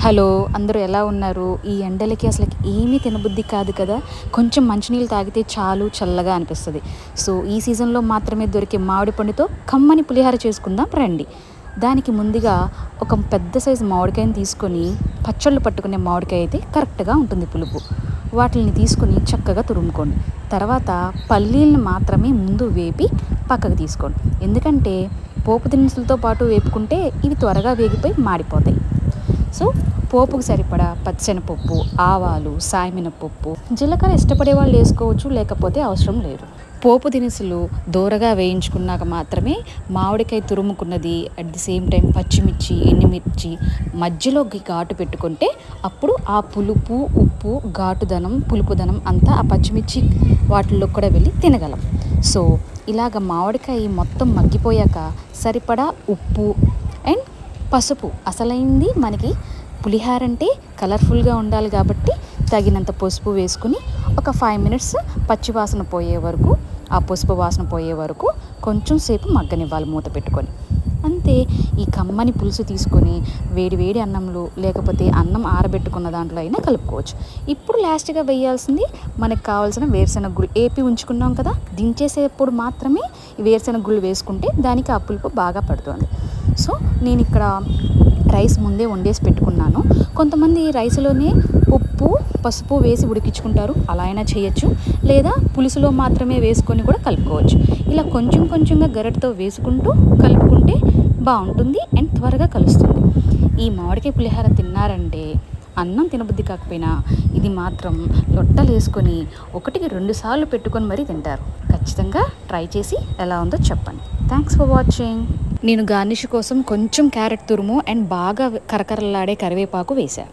Hello, అందరూ ఎలా ఉన్నారు? ఈ ఎండలకి అసలు ఏమీ తినబుద్ధి కాదు కదా. కొంచెం మంచినీళ్ళు తాగితే చాలు చల్లగా అనిపిస్తుంది. సో ఈ సీజన్లో మాత్రమే దొరికే మామిడి పండుతో కమ్మని పులిహార చేసుకుందాం రండి. దానికి ముందుగా ఒక పెద్ద సైజు మామిడికాయని తీసుకొని, పచ్చళ్ళు పట్టుకునే మామిడికాయ అయితే కరెక్ట్గా ఉంటుంది పులుపు. వాటిని తీసుకొని చక్కగా తురుముకోండి. తర్వాత పల్లీలను మాత్రమే ముందు వేపి పక్కకు తీసుకోండి. ఎందుకంటే పోపు దినుసులతో పాటు వేపుకుంటే ఇవి త్వరగా వేగిపోయి మాడిపోతాయి. సో పోపుకు సరిపడా పచ్చెనపప్పు, ఆవాలు, సాయమినపప్పు, జీలకర్ర ఇష్టపడే వాళ్ళు వేసుకోవచ్చు, లేకపోతే అవసరం లేదు. పోపు దినుసులు దోరగా వేయించుకున్నాక మాత్రమే మామిడికాయ తురుముకున్నది, అట్ ది సేమ్ టైం పచ్చిమిర్చి, ఎండుమిర్చి మధ్యలో ఘాటు పెట్టుకుంటే అప్పుడు ఆ పులుపు, ఉప్పు, ఘాటుదనం, పులుపుదనం అంతా ఆ పచ్చిమిర్చి వాటిల్లో కూడా వెళ్ళి తినగలం. సో ఇలాగ మామిడికాయ మొత్తం మగ్గిపోయాక సరిపడా ఉప్పు అండ్ పసుపు, అసలైంది మనకి పులిహార అంటే కలర్ఫుల్గా ఉండాలి కాబట్టి తగినంత పసుపు వేసుకుని ఒక 5 minutes పచ్చివాసన పోయే వరకు, ఆ పసుపు వాసన పోయే వరకు కొంచెం సేపు మగ్గనివ్వాలి మూత పెట్టుకొని. అంతే. ఈ కమ్మని పులుసు తీసుకొని వేడి వేడి అన్నంలో, లేకపోతే అన్నం ఆరబెట్టుకున్న దాంట్లో అయినా కలుపుకోవచ్చు. ఇప్పుడు లాస్ట్గా వేయాల్సింది మనకు కావాల్సిన వేరుశెనగ గుళ్ళు ఏపి ఉంచుకున్నాం కదా, దించేసేప్పుడు మాత్రమే ఈ వేరుశెనగ గుళ్ళు వేసుకుంటే దానికి ఆ పులుపు బాగా పడుతుంది. సో నేను ఇక్కడ రైస్ ముందే వండేసి పెట్టుకున్నాను. కొంతమంది రైస్లోనే ఉప్పు, పసుపు వేసి ఉడికించుకుంటారు, అలా అయినా చేయొచ్చు. లేదా పులుసులో మాత్రమే వేసుకొని కూడా కలుపుకోవచ్చు. ఇలా కొంచెం కొంచెంగా గరిటెతో వేసుకుంటూ కలుపుకుంటే బాగుంటుంది అండ్ త్వరగా కలుస్తుంది. ఈ మామిడికాయ పులిహార తిన్నారంటే అన్నం తినబుద్ధి కాకపోయినా ఇది మాత్రం లొట్టలు వేసుకొని 1కి 2 సార్లు పెట్టుకొని మరీ తింటారు. ఖచ్చితంగా ట్రై చేసి ఎలా ఉందో చెప్పండి. Thanks for watching. నేను గార్నిష్ కోసం కొంచెం క్యారెట్ తురుము అండ్ బాగా కరకరలాడే కరివేపాకు వేశాను.